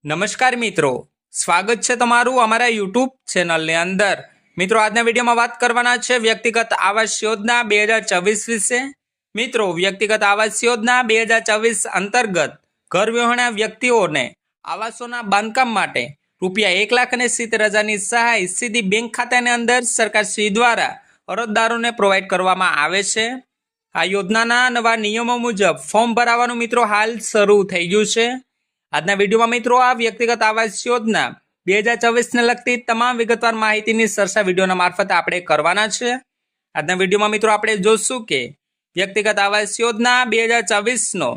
નમસ્કાર મિત્રો, સ્વાગત છે તમારું અમારા યુટ્યુબ ચેનલની અંદર। મિત્રો, આજના વિડીયોમાં વાત કરવાના છે વ્યક્તિગત આવાસ યોજના 2024 વિશે। મિત્રો, વ્યક્તિગત આવાસ યોજના 2024 અંતર્ગત ઘર વિહોણા વ્યક્તિઓને આવાસોના બાંધકામ માટે ₹1,70,000ની સહાય સીધી બેંક ખાતાની અંદર સરકારશ્રી દ્વારા અરજદારોને પ્રોવાઈડ કરવામાં આવે છે। આ યોજનાના નવા નિયમો મુજબ ફોર્મ ભરાવાનું મિત્રો હાલ શરૂ થઈ ગયું છે। આજના વિડીયોમાં મિત્રો આ વ્યક્તિગત આવાસ યોજના 2024ને લગતી તમામ વિગતવાર માહિતીની ચર્ચા વિડીયોના મારફતે આપણે કરવાના છે। આજના વિડીયોમાં મિત્રો આપણે જોશું કે વ્યક્તિગત આવાસ યોજના 2024નો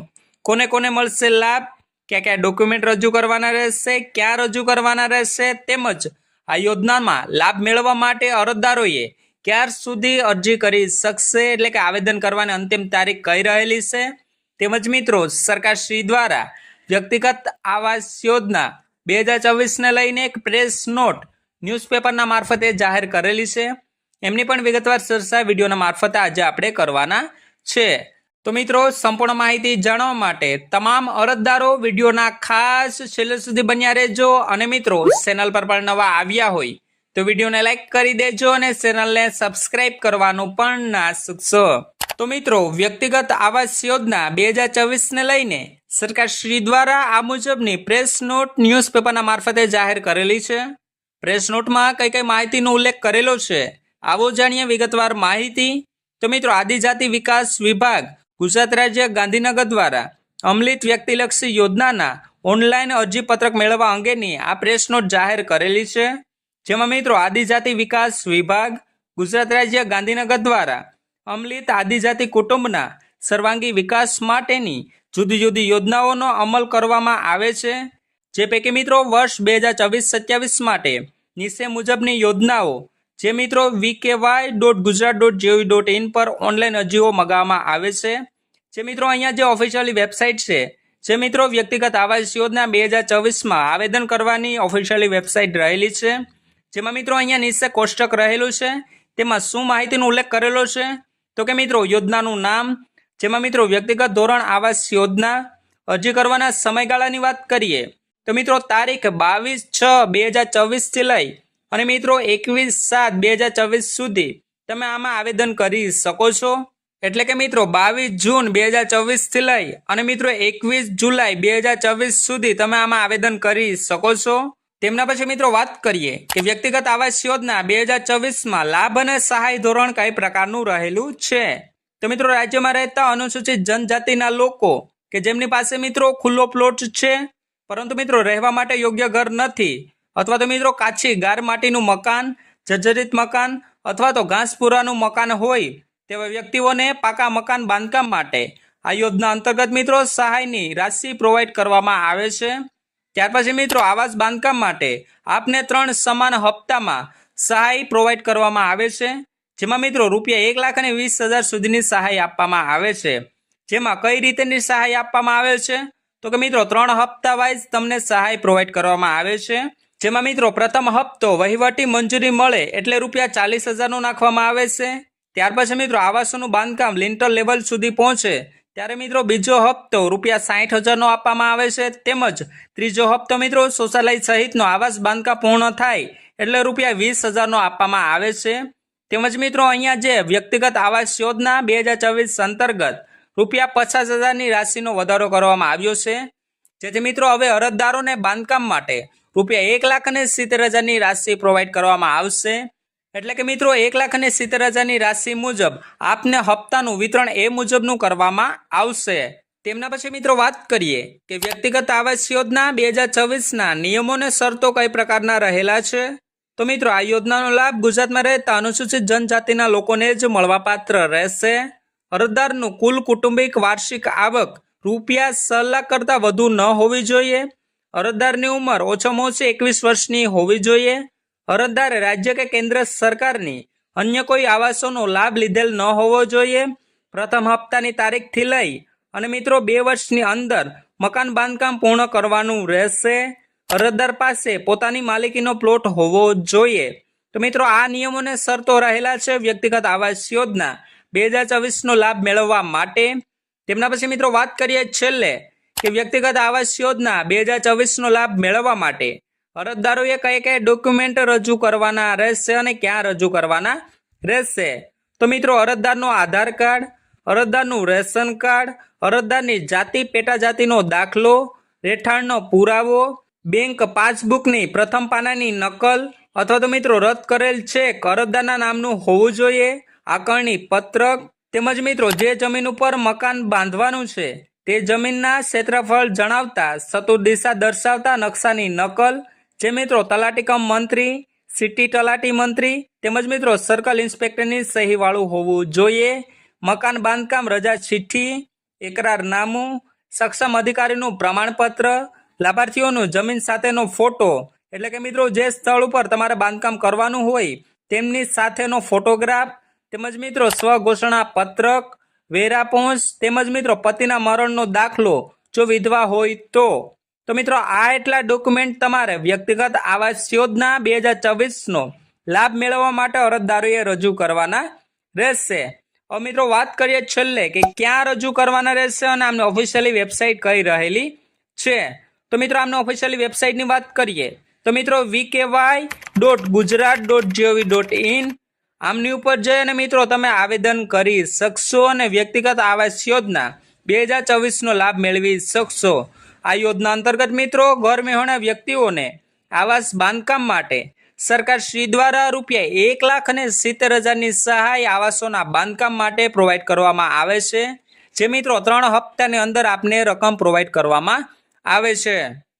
કોને કોને મળશે લાભ, કયા ડોક્યુમેન્ટ રજૂ કરવાના રહેશે, ક્યાં રજૂ કરવાના રહેશે, તેમજ આ યોજનામાં લાભ મેળવવા માટે અરજદારોએ ક્યાર સુધી અરજી કરી શકશે, એટલે કે આવેદન કરવાની અંતિમ તારીખ કઈ રહેલી છે। તેમજ મિત્રો સરકારશ્રી દ્વારા વ્યક્તિગત આવાસ યોજના 2024ને લઈને એક પ્રેસ નોટ ન્યૂઝપેપરના મારફતે જાહેર કરેલી છે। એમની પણ વિગતવાર ચર્ચા વિડીયોના મારફતે આજે આપણે કરવાના છે। તો મિત્રો, સંપૂર્ણ માહિતી જાણવા માટે તમામ અરજદારો વિડીયોના ખાસ છેલ્લે સુધી બન્યા રહેજો। અને મિત્રો, ચેનલ પર પણ નવા આવ્યા હોય તો વિડીયોને લાઈક કરી દેજો અને ચેનલને સબસ્ક્રાઇબ કરવાનું પણ ના ચૂકશો। તો મિત્રો, વ્યક્તિગત આવાસ યોજના 2024ને લઈને સરકારશ્રી દ્વારા આ મુજબની પ્રેસ નોટ ન્યૂઝપેપરના મારફતે જાહેર કરેલી છે। પ્રેસ નોટમાં કઈ કઈ માહિતીનો ઉલ્લેખ કરેલો છે, આવો જાણીએ વિગતવાર માહિતી। તો મિત્રો, આદિજાતિ વિકાસ વિભાગ ગુજરાત રાજ્ય ગાંધીનગર દ્વારા અમલિત વ્યક્તિલક્ષી યોજનાના ઓનલાઈન અરજીપત્રક મેળવવા અંગેની આ પ્રેસ નોટ જાહેર કરેલી છે। જેમાં મિત્રો આદિજાતિ વિકાસ વિભાગ ગુજરાત રાજ્ય ગાંધીનગર દ્વારા અમલિત આદિજાતિ કુટુંબના સર્વાંગી વિકાસ માટેની જુદી જુદી યોજનાઓનો અમલ કરવામાં આવે છે। જે પૈકી મિત્રો વર્ષ 2024-27 માટે નીચે મુજબની યોજનાઓ જે મિત્રો vky.gujarat.gov.in પર ઓનલાઈન અરજીઓ મંગાવવામાં આવે છે। જે મિત્રો અહીંયા જે ઓફિશિયલી વેબસાઇટ છે, જે મિત્રો વ્યક્તિગત આવાસ યોજના 2024માં આવેદન કરવાની ઓફિશિયલી વેબસાઇટ રહેલી છે। જેમાં મિત્રો અહીંયા નીચે કોષ્ટક રહેલું છે, તેમાં શું માહિતીનો ઉલ્લેખ કરેલો છે તો કે મિત્રો યોજનાનું નામ, જેમાં મિત્રો વ્યક્તિગત ધોરણ આવાસ યોજના, અરજી કરવાના સમયગાળાની વાત કરીએ તો મિત્રો તારીખ 22/6/2024 થી લઈ અને મિત્રો 21/7/2024 સુધી તમે આમાં આવેદન કરી શકો છો। એટલે કે મિત્રો 22 જૂન 2024 થી લઈ અને મિત્રો 21 જુલાઈ 2024 સુધી તમે આમાં આવેદન કરી શકો છો। તેમના પછી મિત્રો વાત કરીએ કે વ્યક્તિગત આવાસ યોજના 2024માં લાભ અને સહાય ધોરણ કઈ પ્રકારનું રહેલું છે। તો મિત્રો રાજ્યમાં રહેતા અનુસૂચિત જનજાતિના લોકો કે જેમની પાસે મિત્રો ખુલ્લો પ્લોટ છે પરંતુ મિત્રો રહેવા માટે યોગ્ય ઘર નથી, અથવા તો મિત્રો કાચી ગાર માટીનું મકાન, જર્જરિત મકાન અથવા તો ઘાસપુરાનું મકાન હોય તેવા વ્યક્તિઓને પાકા મકાન બાંધકામ માટે આ યોજના અંતર્ગત મિત્રો સહાયની રાશિ પ્રોવાઈડ કરવામાં આવે છે। ત્યાર પછી મિત્રો આવાસ બાંધકામ માટે આપને 3 સમાન હપ્તામાં સહાય પ્રોવાઈડ કરવામાં આવે છે। જેમાં મિત્રો ₹1,20,000 સુધીની સહાય આપવામાં આવે છે। જેમાં કઈ રીતેની સહાય આપવામાં આવે છે તો કે મિત્રો 3 હપ્તા વાઇઝ તમને સહાય પ્રોવાઈડ કરવામાં આવે છે। જેમાં મિત્રો પ્રથમ હપ્તો વહીવટી મંજૂરી મળે એટલે ₹40,000નો નાખવામાં આવે છે। ત્યાર પછી મિત્રો આવાસોનું બાંધકામ લિંટર લેવલ સુધી પહોંચે ત્યારે મિત્રો બીજો હપ્તો ₹60,000નો આપવામાં આવે છે। તેમજ ત્રીજો હપ્તો મિત્રો શૌચાલય સહિતનો આવાસ બાંધકામ પૂર્ણ થાય એટલે ₹20,000નો આપવામાં આવે છે। તેમજ મિત્રો અહીંયા જે વ્યક્તિગત આવાસ યોજના 2024 અંતર્ગત ₹50,000ની રાશિનો વધારો કરવામાં આવ્યો છે। જેથી મિત્રો હવે અરજદારોને બાંધકામ માટે ₹1,70,000ની રાશિ પ્રોવાઈડ કરવામાં આવશે। એટલે કે મિત્રો 1,70,000ની રાશિ મુજબ આપને હપ્તાનું વિતરણ એ મુજબનું કરવામાં આવશે। તેમના પછી મિત્રો વાત કરીએ કે વ્યક્તિગત આવાસ યોજના 2024ના નિયમોને શરતો કઈ પ્રકારના રહેલા છે। તો મિત્રો આ યોજનાનો લાભ ગુજરાતમાં રહેતા અનુસૂચિત જનજાતિના લોકોને જ મળવાપાત્ર રહેશે। અરજદારનું કુલ કુટુંબિક વાર્ષિક આવક ₹6 લાખ કરતાં વધુ ન હોવી જોઈએ। અરજદારની ઉંમર ઓછામાં ઓછી 21 વર્ષની હોવી જોઈએ। અરજદારે રાજ્ય કે કેન્દ્ર સરકારની અન્ય કોઈ આવાસોનો લાભ લીધેલ ન હોવો જોઈએ। પ્રથમ હપ્તાની તારીખથી લઈ અને મિત્રો 2 વર્ષની અંદર મકાન બાંધકામ પૂર્ણ કરવાનું રહેશે। અરજદાર પાસે પોતાની માલિકીનો પ્લોટ હોવો જોઈએ। તો મિત્રો આ નિયમોને શરતો રહેલા છે વ્યક્તિગત આવાસ યોજના 2024નો લાભ મેળવવા માટે। તેમના પછી મિત્રો વાત કરીએ છેલ્લે કે વ્યક્તિગત આવાસ યોજના 2024નો લાભ મેળવવા માટે અરજદારોએ કઈ કઈ ડોક્યુમેન્ટ રજૂ કરવાના રહેશે અને ક્યાં રજૂ કરવાના રહેશે? તો મિત્રો અરજદારનો આધાર કાર્ડ, અરજદારનું રેશન કાર્ડ, અરજદારની જાતિ પેટા જાતિનો દાખલો, રહેઠાણનો પુરાવો, બેંક પાસબુકની પ્રથમ પાનાની નકલ અથવા તો મિત્રો રદ કરેલ ચેક અરજદારના નામનું હોવું જોઈએ, આકારણી પત્રક, તેમજ મિત્રો જે જમીન ઉપર મકાન બાંધવાનું છે તે જમીનના ક્ષેત્રફળ જણાવતા ચતુર્દિશા દર્શાવતા નકશાની નકલ, જે મિત્રો તલાટી કમ મંત્રી, સિટી તલાટી મંત્રી તેમજ મિત્રો સર્કલ ઇન્સ્પેક્ટરની સહીવાળું હોવું જોઈએ, મકાન બાંધકામ રજા ચિઠ્ઠી, એકરારનામું, સક્ષમ અધિકારીનું પ્રમાણપત્ર, લાભાર્થીઓનું જમીન સાથેનો ફોટો, એટલે કે મિત્રો જે સ્થળ ઉપર તમારે બાંધકામ કરવાનું હોય તેમની સાથેનો ફોટોગ્રાફ, તેમજ મિત્રો સ્વઘોષણા પત્રક, વેરા પહોંચ, તેમજ મિત્રો પતિના મરણનો દાખલો જો વિધવા હોય તો મિત્રો આ એટલા ડોક્યુમેન્ટ તમારે વ્યક્તિગત આવાસ યોજના 2024નો લાભ મેળવવા માટે અરજદારોએ રજૂ કરવાના રહેશે. હવે મિત્રો વાત કરીએ છેલ્લે કે ક્યાં રજૂ કરવાના રહેશે અને આમની ઓફિશિયલી વેબસાઇટ કઈ રહેલી છે. તો મિત્રો આમની ઓફિશિયલી વેબસાઇટની વાત કરીએ તો મિત્રો vky.gujarat.gov.in આમની ઉપર જઈ અને મિત્રો તમે આવેદન કરી શકશો અને વ્યક્તિગત આવાસ યોજના 2024નો લાભ મેળવી શકશો. આ યોજના અંતર્ગત મિત્રો ઘર વિહોણા વ્યક્તિઓને આવાસ બાંધકામ માટે સરકાર શ્રી દ્વારા ₹1,70,000ની સહાય આવાસોના બાંધકામ માટે પ્રોવાઈડ કરવામાં આવે છે, જે મિત્રો 3 હપ્તાની અંદર આપને રકમ પ્રોવાઈડ કરવામાં આવે છે.